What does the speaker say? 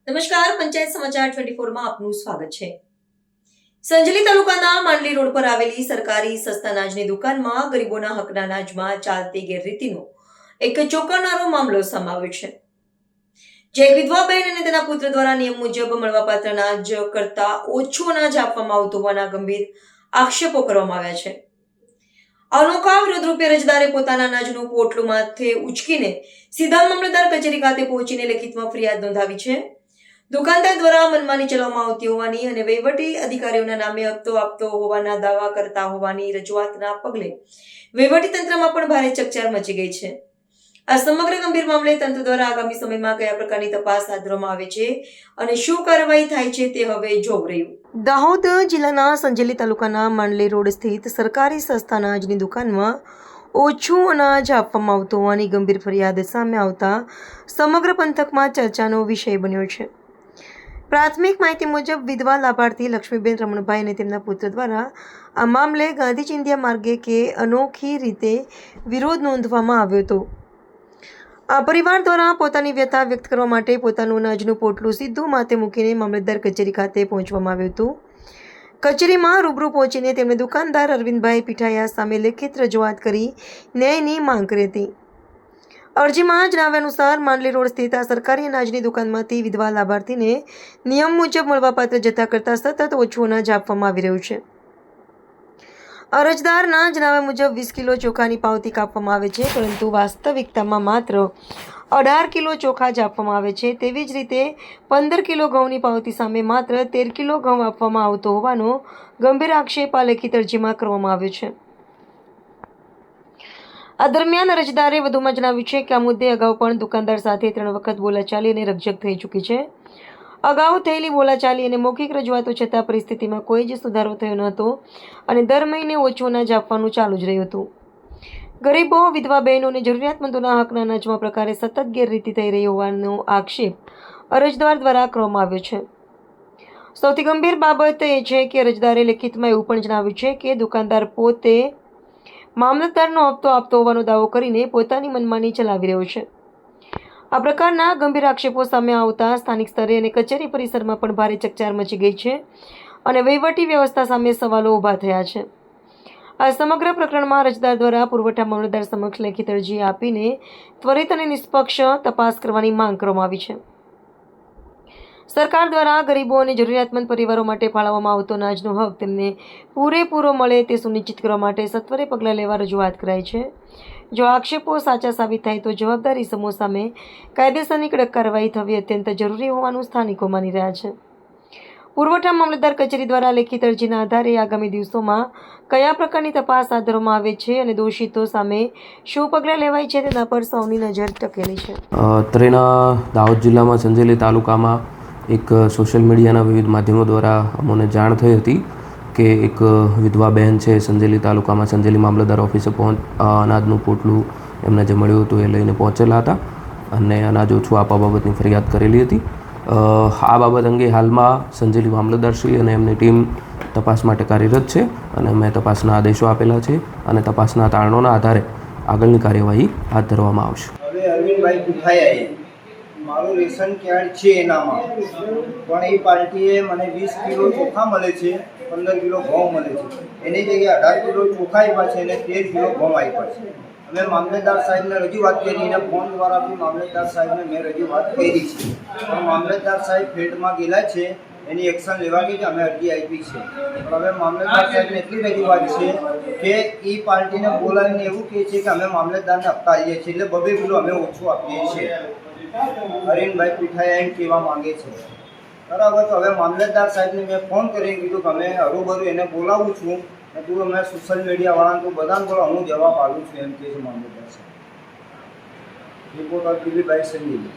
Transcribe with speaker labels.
Speaker 1: નમસ્કાર, પંચાયત સમાચાર 24 માં આપનું સ્વાગત છે. સંજલી તાલુકાના માંડલી રોડ પર આવેલી સરકારી સસ્તા અનાજની દુકાનમાં ગરીબોના હકના અનાજમાં ચાલતી ગેરરીતિનો એક ચોંકાવનારો મામલો સામે આવ્યો છે. જે વિધવા બહેન અને તેના પુત્ર દ્વારા નિયમ મુજબ મળવાપાત્ર અનાજ કરતા ઓછું અનાજ આપવામાં આવતું હોવાના ગંભીર આક્ષેપો કરવામાં આવ્યા છે. અનોખા વિરોધ રૂપે અરજદારે પોતાના અનાજનું પોટલું માથે ઉચકીને સીધા મામલતદાર કચેરી ખાતે પહોંચીને લેખિતમાં ફરિયાદ નોંધાવી છે. દુકાનદાર દ્વારા મનમાની ચલાવવામાં આવતી હોવાની અને વહીવટી અધિકારીઓના નામે હપ્તો આપતો હોવાના દાવા કરતા હોવાની રજૂઆતના પગલે વહીવટી તંત્રમાં પણ ભારે ચકચાર મચી ગઈ છે. આ સમગ્ર ગંભીર મામલે તંત્ર દ્વારા આગામી સમયમાં કયા પ્રકારની તપાસ હાથ ધરવામાં આવે છે અને શું કાર્યવાહી થાય છે તે હવે જોવું રહ્યું. દાહોદ જિલ્લાના સંજેલી તાલુકાના માંડલી રોડ સ્થિત સરકારી સસ્તા અનાજની દુકાનમાં ઓછું અનાજ આપવામાં આવતું હોવાની ગંભીર ફરિયાદ સામે આવતા સમગ્ર પંથકમાં ચર્ચાનો વિષય બન્યો છે. પ્રાથમિક માહિતી મુજબ વિધવા લાભાર્થી લક્ષ્મીબેન રમણભાઈ અને તેમના પુત્ર દ્વારા આ મામલે ગાંધી ચિંધ્યા માર્ગે કે અનોખી રીતે વિરોધ નોંધવામાં આવ્યો હતો. આ પરિવાર દ્વારા પોતાની વ્યથા વ્યક્ત કરવા માટે પોતાનું અનાજનું પોટલું સીધું માથે મૂકીને મામલતદાર કચેરી ખાતે પહોંચવામાં આવ્યું હતું. કચેરીમાં રૂબરૂ પહોંચીને તેમણે દુકાનદાર અરવિંદભાઈ પીઠાયા સામે લેખિત રજૂઆત કરી ન્યાયની માંગ કરી હતી. અરજીમાં જણાવ્યા અનુસાર માંડલી રોડ સ્થિત આ સરકારી અનાજની દુકાનમાંથી વિધવા લાભાર્થીને નિયમ મુજબ મળવાપાત્ર જથ્થા કરતાં સતત ઓછું અનાજ આપવામાં આવી રહ્યું છે. અરજદારના જણાવ્યા મુજબ 20 કિલો ચોખાની પાવતી કાપવામાં આવે છે, પરંતુ વાસ્તવિકતામાં માત્ર 18 કિલો ચોખા જ આપવામાં આવે છે. તેવી જ રીતે 15 કિલો ઘઉંની પાવતી સામે માત્ર 13 કિલો ઘઉં આપવામાં આવતો હોવાનો ગંભીર આક્ષેપ આ લેખિત અરજીમાં કરવામાં આવ્યો છે. આ દરમિયાન અરજદારે વધુમાં જણાવ્યું છે કે આ મુદ્દે અગાઉ પણ દુકાનદાર સાથે 3 વખત બોલાચાલી અને રકઝક થઈ ચૂકી છે. અગાઉ થયેલી બોલાચાલી અને મૌખિક રજૂઆતો છતાં પરિસ્થિતિમાં કોઈ જ સુધારો થયો ન હતો અને દર મહિને ઓછું અનાજ આપવાનું ચાલુ જ રહ્યું હતું. ગરીબો, વિધવા બહેનો અને જરૂરિયાતમંદોના હકના અનાજમાં પ્રકારે સતત ગેરરીતિ થઈ રહી હોવાનો આક્ષેપ અરજદાર દ્વારા કરવામાં આવ્યો છે. સૌથી ગંભીર બાબત એ છે કે અરજદારે લેખિતમાં એવું પણ જણાવ્યું છે કે દુકાનદાર પોતે મામલતદારનો હપ્તો આપતો હોવાનો દાવો કરીને પોતાની મનમાની ચલાવી રહ્યો છે. આ પ્રકારના ગંભીર આક્ષેપો સામે આવતા સ્થાનિક સ્તરે અને કચેરી પરિસરમાં પણ ભારે ચકચાર મચી ગઈ છે અને વહીવટી વ્યવસ્થા સામે સવાલો ઊભા થયા છે. આ સમગ્ર પ્રકરણમાં અરજદાર દ્વારા પુરવઠા મામલતદાર સમક્ષ લેખિત અરજી આપીને ત્વરિત અને નિષ્પક્ષ તપાસ કરવાની માંગ કરવામાં આવી છે. સરકાર દ્વારા ગરીબો અને જરૂરિયાતમંદ પરિવારો માટે ફાળવવામાં આવતો અનાજનો હક તેમને પૂરેપૂરો મળે તે સુનિશ્ચિત કરવા માટે સત્વરે પગલાં લેવા રજૂઆત કરાઈ છે. જો આક્ષેપો સાચા સાબિત થાય તો જવાબદારી સમૂહ સામે કાયદેસરની કડક કાર્યવાહી થવી અત્યંત જરૂરી હોવાનું સ્થાનિકો માની રહ્યા છે. પુરવઠા મામલતદાર કચેરી દ્વારા લેખિત અરજીના આધારે આગામી દિવસોમાં કયા પ્રકારની તપાસ હાથ ધરવામાં આવે છે અને દોષિતો સામે શું પગલાં લેવાય છે તેના પર સૌની નજર ટકેલી છે.
Speaker 2: અત્રેના દાહોદ જિલ્લામાં સંજેલી તાલુકામાં એક સોશિયલ મીડિયાના વિવિધ માધ્યમો દ્વારા અમને જાણ થઈ હતી કે એક વિધવા બહેન છે સંજેલી તાલુકામાં સંજેલી મામલતદાર ઓફિસે અનાજનું પોટલું એમને જે મળ્યું હતું એ લઈને પહોંચેલા હતા અને અનાજ ઓછું આપવા બાબતની ફરિયાદ કરેલી હતી. આ બાબત અંગે હાલમાં સંજેલી મામલતદારશ્રી અને એમની ટીમ તપાસ માટે કાર્યરત છે અને અમે તપાસના આદેશો આપેલા છે અને તપાસના તારણોના આધારે આગળની કાર્યવાહી હાથ ધરવામાં આવશે.
Speaker 3: હવે અરવિંદભાઈ પીઠાયાએ મારું રેશન કાર્ડ છે એનામાં પણ એ પાર્ટીએ મને 20 કિલો ચોખા મળે છે, 15 કિલો ઘઉં મળે છે. એની જગ્યાએ 18 કિલો ચોખા આપ્યા છે અને 13 કિલો ઘઉં આપ્યા છે. અમે મામલતદાર સાહેબને રજૂઆત કરી અને ફોન દ્વારા બી મામલતદાર સાહેબને મેં રજૂઆત કરી છે, પણ મામલતદાર સાહેબ ફિલ્ડમાં ગયેલા છે, એની એક્શન લેવાની જ અમે અરજી આપી છે. પણ હવે મામલતદાર સાહેબને એટલી રજૂઆત છે કે એ પાર્ટીને બોલાવીને એવું કહે છે કે અમે મામલતદારને હપ્તા આપીએ છીએ એટલે 2 કિલો અમે ઓછું આપીએ છીએ. અરવિંદભાઈ પીઠાયા એમ કહેવા માંગે છે. બરાબર, તો હવે મામલતદાર સાહેબને મેં ફોન કરીને કીધું કે અમે હરુભરું એને બોલાવું છું અને તું અમે સોશિયલ મીડિયાવાળાને તું બધાને બોલો, હું જવાબ આપું છું એમ કહે છે મામલતદાર સાહેબ. રિપોર્ટર દિલીપભાઈ સંજીવ.